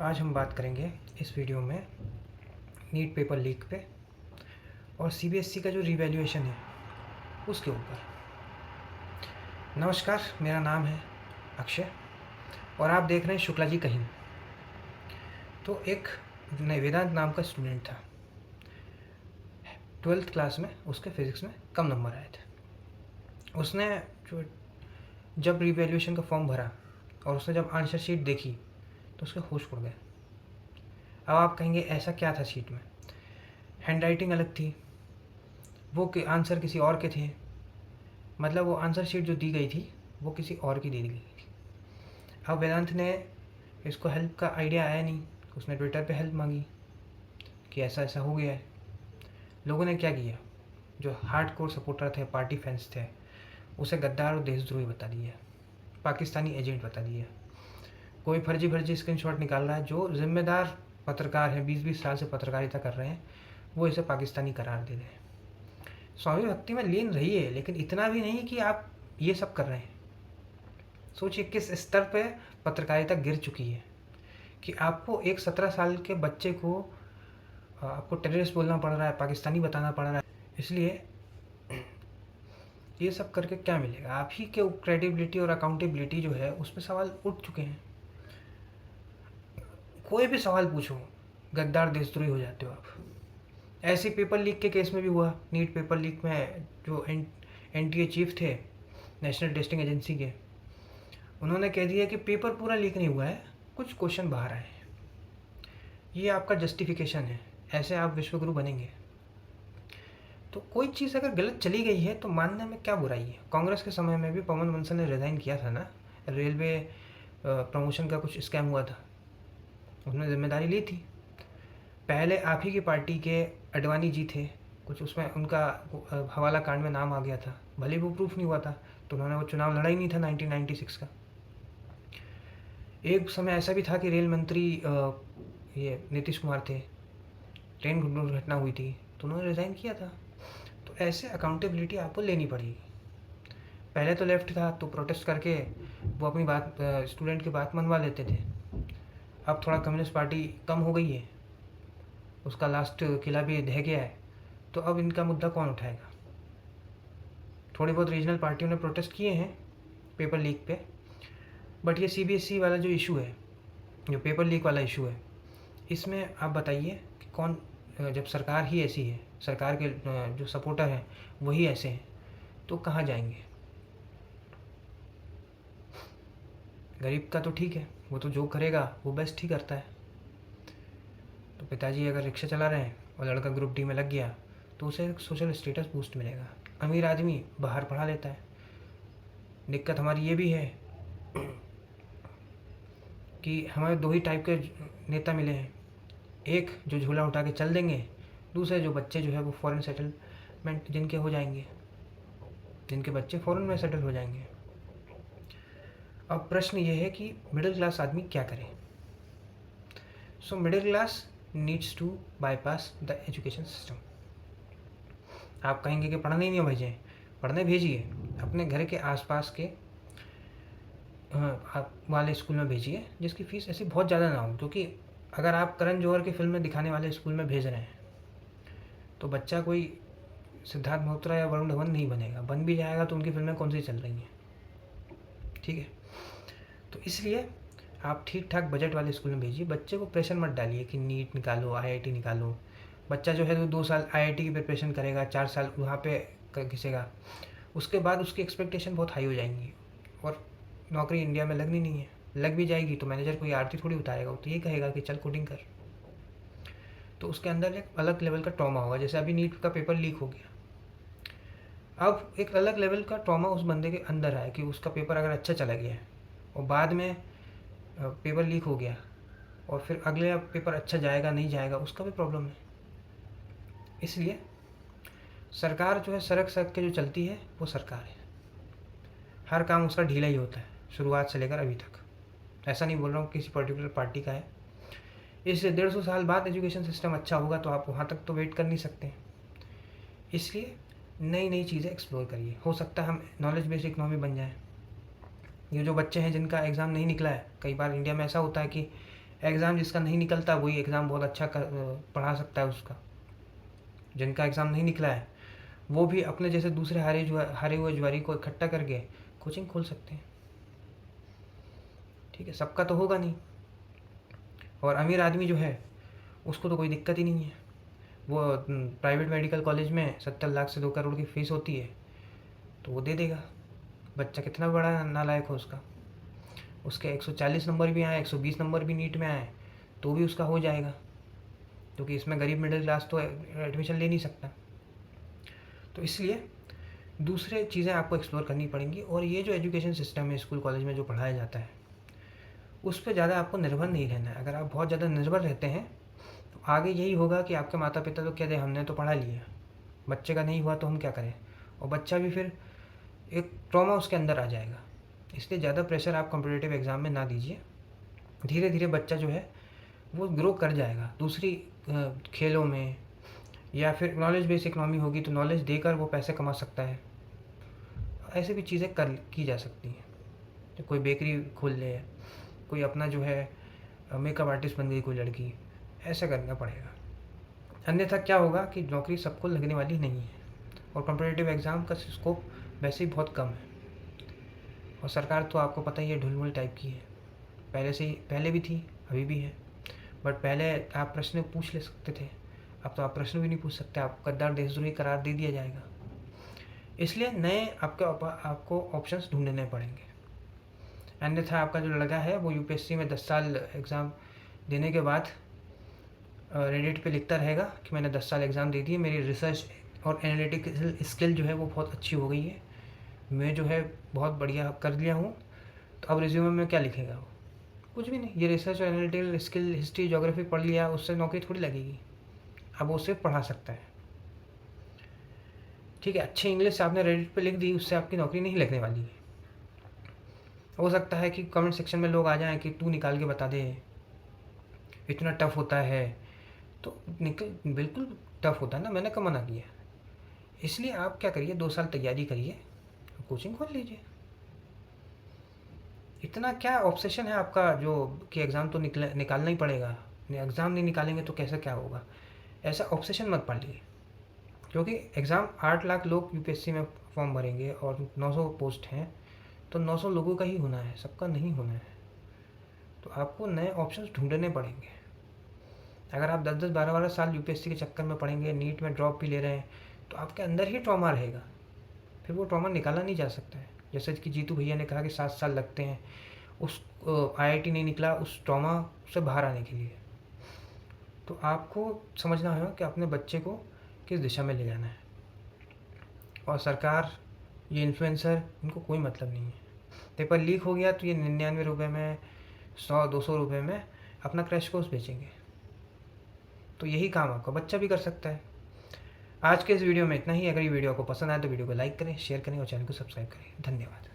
आज हम बात करेंगे इस वीडियो में नीट पेपर लीक पे और सीबीएसई का जो रिवैल्यूएशन है उसके ऊपर। नमस्कार, मेरा नाम है अक्षय और आप देख रहे हैं शुक्ला जी कहीं। तो एक वेदांत नाम का स्टूडेंट था, 12th क्लास में उसके फिज़िक्स में कम नंबर आए थे। उसने जो जब रिवैल्यूएशन का फॉर्म भरा और उसने जब आंसर शीट देखी तो उसके होश उड़ गए। अब आप कहेंगे ऐसा क्या था शीट में? हैंड राइटिंग अलग थी, वो के आंसर किसी और के थे, मतलब वो आंसर शीट जो दी गई थी वो किसी और की दे दी गई थी। अब वेदांत ने इसको हेल्प का आइडिया आया नहीं, उसने ट्विटर पे हेल्प मांगी कि ऐसा ऐसा हो गया है। लोगों ने क्या किया, जो हार्डकोर सपोर्टर थे, पार्टी फैंस थे, उसे गद्दार और देशद्रोही बता दिया, पाकिस्तानी एजेंट बता दिया। कोई फर्जी स्क्रीनशॉट निकाल रहा है, जो जिम्मेदार पत्रकार हैं, 20-20 साल से पत्रकारिता कर रहे हैं, वो इसे पाकिस्तानी करार दे रहे हैं। स्वामी भक्ति में लीन रहिए, लेकिन इतना भी नहीं कि आप ये सब कर रहे हैं। सोचिए किस स्तर पे पत्रकारिता गिर चुकी है कि आपको एक 17 साल के बच्चे को आपको टेररिस्ट बोलना पड़ रहा है, पाकिस्तानी बताना पड़ रहा है। इसलिए ये सब करके क्या मिलेगा? आप ही के क्रेडिबिलिटी और अकाउंटेबिलिटी जो है उस पर सवाल उठ चुके हैं। कोई भी सवाल पूछो, गद्दार देशद्रोही हो जाते हो आप। ऐसे पेपर लीक के केस में भी हुआ। नीट पेपर लीक में जो एनटीए चीफ थे नेशनल टेस्टिंग एजेंसी के, उन्होंने कह दिया कि पेपर पूरा लीक नहीं हुआ है, कुछ क्वेश्चन बाहर आए हैं। ये आपका जस्टिफिकेशन है, ऐसे आप विश्वगुरु बनेंगे? तो कोई चीज़ अगर गलत चली गई है तो मानने में क्या बुराई है? कांग्रेस के समय में भी पवन बंसल ने रिज़ाइन किया था ना, रेलवे प्रमोशन का कुछ स्कैम हुआ था, उसने जिम्मेदारी ली थी। पहले आप ही की पार्टी के अडवाणी जी थे, कुछ उसमें उनका हवाला कांड में नाम आ गया था, भले वो प्रूफ नहीं हुआ था, तो उन्होंने वो चुनाव लड़ा ही नहीं था 1996 का। एक समय ऐसा भी था कि रेल मंत्री ये नीतीश कुमार थे, ट्रेन दुर्घटना हुई थी तो उन्होंने रिज़ाइन किया था। तो ऐसे अकाउंटेबिलिटी आपको लेनी पड़ेगी। पहले तो लेफ्ट था तो प्रोटेस्ट करके वो अपनी बात, स्टूडेंट की बात मनवा लेते थे। अब थोड़ा कम्युनिस्ट पार्टी कम हो गई है, उसका लास्ट किला भी ढह गया है, तो अब इनका मुद्दा कौन उठाएगा? थोड़ी बहुत रीजनल पार्टियों ने प्रोटेस्ट किए हैं पेपर लीक पे, बट ये सीबीएसई वाला जो इशू है, जो पेपर लीक वाला इशू है, इसमें आप बताइए कि कौन, जब सरकार ही ऐसी है, सरकार के जो सपोर्टर हैं वही ऐसे हैं, तो कहाँ जाएंगे? गरीब का तो ठीक है, वो तो जो करेगा वो बेस्ट ही करता है। तो पिताजी अगर रिक्शा चला रहे हैं और लड़का ग्रुप डी में लग गया तो उसे एक सोशल स्टेटस बूस्ट मिलेगा। अमीर आदमी बाहर पढ़ा लेता है। दिक्कत हमारी ये भी है कि हमें दो ही टाइप के नेता मिले हैं, एक जो झूला उठा के चल देंगे, दूसरे जो बच्चे जो है वो फॉरेन सेटलमेंट जिनके हो जाएंगे, जिनके बच्चे फॉरेन में सेटल हो जाएंगे। अब प्रश्न ये है कि मिडिल क्लास आदमी क्या करे? So middle class needs to bypass the education system. आप कहेंगे कि पढ़ने ही नहीं भेजें, पढ़ने भेजिए, अपने घर के आसपास के आप वाले स्कूल में भेजिए जिसकी फ़ीस ऐसी बहुत ज़्यादा ना हो। क्योंकि अगर आप करण जौहर की फिल्म में दिखाने वाले स्कूल में भेज रहे हैं तो बच्चा कोई सिद्धार्थ मल्होत्रा या वरुण धवन नहीं बनेगा, बन भी जाएगा तो उनकी फिल्में कौन सी चल रही हैं? ठीक है, तो इसलिए आप ठीक ठाक बजट वाले स्कूल में भेजिए। बच्चे को प्रेशर मत डालिए कि नीट निकालो, आईआईटी निकालो। बच्चा जो है तो 2 साल आईआईटी की प्रिपरेशन करेगा, 4 साल वहाँ पे घिसेगा, उसके बाद उसकी एक्सपेक्टेशन बहुत हाई हो जाएंगी और नौकरी इंडिया में लगनी नहीं है। लग भी जाएगी तो मैनेजर कोई आरती थोड़ी उतारेगा, तो ये कहेगा कि चल कोडिंग कर। तो उसके अंदर एक अलग लेवल का ट्रॉमा होगा। जैसे अभी नीट का पेपर लीक हो गया, अब एक अलग लेवल का ट्रॉमा उस बंदे के अंदर है कि उसका पेपर अगर अच्छा चला गया है और बाद में पेपर लीक हो गया और फिर अगले पेपर अच्छा जाएगा नहीं जाएगा, उसका भी प्रॉब्लम है। इसलिए सरकार जो है सड़क के जो चलती है वो सरकार है, हर काम उसका ढीला ही होता है शुरुआत से लेकर अभी तक। ऐसा नहीं बोल रहा हूँ किसी पर्टिकुलर पार्टी का है। इसलिए 150 साल बाद एजुकेशन सिस्टम अच्छा होगा तो आप वहाँ तक तो वेट कर नहीं सकते। इसलिए नई नई चीज़ें एक्सप्लोर करिए, हो सकता है हम नॉलेज बेस्ड इकोनॉमी बन जाए। ये जो बच्चे हैं जिनका एग्ज़ाम नहीं निकला है, कई बार इंडिया में ऐसा होता है कि एग्ज़ाम जिसका नहीं निकलता वही एग्ज़ाम बहुत अच्छा पढ़ा सकता है उसका। जिनका एग्ज़ाम नहीं निकला है वो भी अपने जैसे दूसरे हारे हुए जुआरी को इकट्ठा करके कोचिंग खोल सकते हैं। ठीक है, सबका तो होगा नहीं। और अमीर आदमी जो है उसको तो कोई दिक्कत ही नहीं है, वो प्राइवेट मेडिकल कॉलेज में 70 लाख से 2 करोड़ की फ़ीस होती है तो वो दे देगा। बच्चा कितना बड़ा नालायक हो उसके 140 नंबर भी आए, 120 नंबर भी नीट में आए तो भी उसका हो जाएगा, क्योंकि इसमें गरीब मिडिल क्लास तो एडमिशन ले नहीं सकता। तो इसलिए दूसरे चीज़ें आपको एक्सप्लोर करनी पड़ेंगी। और ये जो एजुकेशन सिस्टम है स्कूल कॉलेज में जो पढ़ाया जाता है उस पर ज़्यादा आपको निर्भर नहीं रहना है। अगर आप बहुत ज़्यादा निर्भर रहते हैं तो आगे यही होगा कि आपके माता पिता तो कह दे हमने तो पढ़ा लिया, बच्चे का नहीं हुआ तो हम क्या करें, और बच्चा भी फिर एक ट्रॉमा उसके अंदर आ जाएगा। इसलिए ज़्यादा प्रेशर आप कॉम्पिटिटिव एग्ज़ाम में ना दीजिए। धीरे धीरे बच्चा जो है वो ग्रो कर जाएगा दूसरी खेलों में, या फिर नॉलेज बेस्ड इकनॉमी होगी तो नॉलेज देकर वो पैसे कमा सकता है। ऐसे भी चीज़ें की जा सकती हैं। तो कोई बेकरी खोल ले, कोई अपना जो है मेकअप आर्टिस्ट बन गई कोई लड़की, ऐसा करना पड़ेगा। अन्यथा क्या होगा कि नौकरी सबको लगने वाली नहीं है और कॉम्पिटिटिव एग्ज़ाम का स्कोप वैसे ही बहुत कम है। और सरकार तो आपको पता ही है ढुलमुल टाइप की है, पहले भी थी अभी भी है। बट पहले आप प्रश्न पूछ ले सकते थे, अब तो आप प्रश्न भी नहीं पूछ सकते, आपको गद्दार देशद्रोही करार दे दिया जाएगा। इसलिए नए आपको ऑप्शंस ढूंढने पड़ेंगे। अन्यथा आपका जो लड़का है वो यूपीएससी में 10 साल एग्ज़ाम देने के बाद रेडिट पे लिखता रहेगा कि मैंने 10 साल एग्ज़ाम दे दिए, मेरी रिसर्च और एनालिटिकल स्किल जो है वो बहुत अच्छी हो गई है, मैं जो है बहुत बढ़िया कर लिया हूँ। तो अब रिज्यूमे में क्या लिखेगा वो? कुछ भी नहीं। ये रिसर्च और एनालिटिकल स्किल, हिस्ट्री, ज्योग्राफी पढ़ लिया, उससे नौकरी थोड़ी लगेगी। अब वो सिर्फ पढ़ा सकता है। ठीक है, अच्छी इंग्लिश आपने रेडिट पे लिख दी, उससे आपकी नौकरी नहीं लगने वाली है। हो सकता है कि कमेंट सेक्शन में लोग आ जाएं कि तू निकाल के बता दे, इतना टफ होता है। तो बिल्कुल टफ होता है ना, मैंने कब मना किया। इसलिए आप क्या करिए, 2 साल तैयारी करिए, कोचिंग खोल लीजिए। इतना क्या ऑब्सेशन है आपका जो कि एग्ज़ाम तो निकालना ही पड़ेगा, एग्ज़ाम नहीं निकालेंगे तो कैसे क्या होगा, ऐसा ऑब्सेशन मत पालिए। क्योंकि एग्ज़ाम 8 लाख लोग यूपीएससी में फॉर्म भरेंगे और 900 पोस्ट हैं, तो 900 लोगों का ही होना है, सबका नहीं होना है। तो आपको नए ऑप्शंस ढूंढने पड़ेंगे। अगर आप 10-10, 12-12 साल यूपीएससी के चक्कर में पढ़ेंगे, नीट में ड्रॉप भी ले रहे हैं, तो आपके अंदर ही ट्रॉमा रहेगा, फिर वो ट्रॉमा निकाला नहीं जा सकता है। जैसे कि जीतू भैया ने कहा कि 7 साल लगते हैं उस आईआईटी नहीं निकला उस ट्रॉमा से बाहर आने के लिए। तो आपको समझना है कि अपने बच्चे को किस दिशा में ले जाना है। और सरकार, ये इन्फ्लुएंसर, इनको कोई मतलब नहीं है। पेपर लीक हो गया तो ये 99 रुपये में, 100-200 रुपये में अपना क्रैश कोर्स बेचेंगे। तो यही काम आपका बच्चा भी कर सकता है। आज के इस वीडियो में इतना ही। अगर ये वीडियो आपको पसंद आए तो वीडियो को लाइक करें, शेयर करें और चैनल को सब्सक्राइब करें। धन्यवाद।